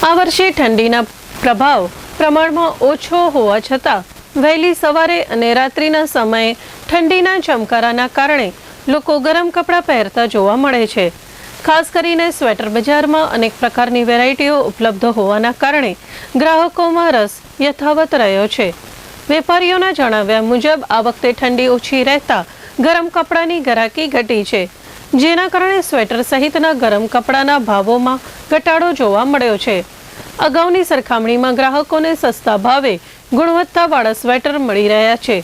આ વર્ષે ઠંડીના પ્રભાવ પ્રમાણમાં ઓછો હોવા છતાં વહેલી સવારે અને રાત્રિના સમયે ઠંડીના ચમકારાના કારણે લોકો ગરમ કપડાં પહેરતા જોવા મળે છે। ખાસ કરીને સ્વેટર બજારમાં અનેક પ્રકારની વેરાયટીઓ ઉપલબ્ધ હોવાના કારણે ગ્રાહકોમાં રસ યથાવત રહ્યો છે। વેપારીઓના જણાવ્યા મુજબ આ વખતે ઠંડી ઓછી રહેતા ગરમ કપડાની ગરાકી ઘટી છે, જેના કારણે સ્વેટર સહિતના ગરમ કપડાના ભાવોમાં ઘટાડો જોવા મળ્યો છે। અગાઉની સરખામણીમાં ગ્રાહકોને સસ્તા ભાવે ગુણવત્તાવાળા સ્વેટર મળી રહ્યા છે।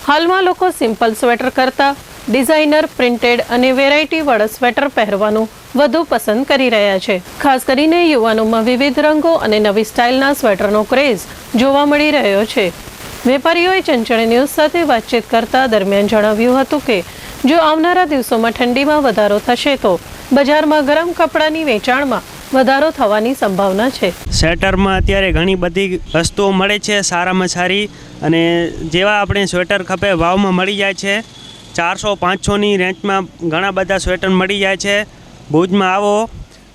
હાલમાં લોકો સિમ્પલ સ્વેટર કરતાં ડિઝાઇનર, પ્રિન્ટેડ અને વેરાયટીવાળા સ્વેટર પહેરવાનું વધુ પસંદ કરી રહ્યા છે। ખાસ કરીને યુવાનોમાં વિવિધ રંગો અને નવી સ્ટાઇલના સ્વેટરનો ક્રેઝ જોવા મળી રહ્યો છે। વેપારીઓએ ચંચળ ન્યૂઝ સાથે વાતચીત કરતા દરમિયાન જણાવ્યું હતું કે જો આવનારા દિવસોમાં ઠંડીમાં વધારો થશે તો બજારમાં ગરમ કપડાની વેચાણમાં વધારો થવાની સંભાવના છે। સ્વેટરમાં અત્યારે ઘણી બધી વસ્તુઓ મળે છે, સારામાં સારી, અને જેવા આપણે સ્વેટર ખપે ભાવમાં મળી જાય છે। 400-500ની રેન્જમાં ઘણા બધા સ્વેટર મળી જાય છે। ભુજમાં આવો,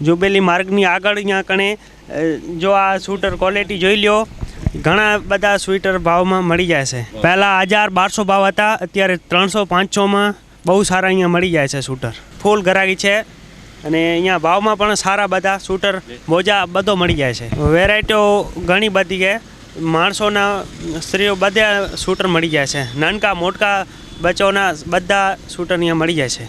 જુબેલી માર્ગની આગળ અહીંયા કણે જો આ સ્વેટર ક્વોલિટી જોઈ લ્યો, ઘણા બધા સ્વેટર ભાવમાં મળી જાય છે। પહેલાં 1000-1200 ભાવ હતા, અત્યારે 300-500માં બહુ સારા અહીંયા મળી જાય છે સ્વેટર। ફૂલ ગરાકી છે અને અહીંયા ભાવમાં પણ સારા બધા સ્વેટર, મોજા બધો મળી જાય છે। વેરાયટીઓ ઘણી બધી છે, માણસોના, સ્ત્રીઓ બધા સ્વેટર મળી જાય છે। નાનકા મોટકા બચ્ચોના બધા સ્વેટર અહીંયા મળી જાય છે।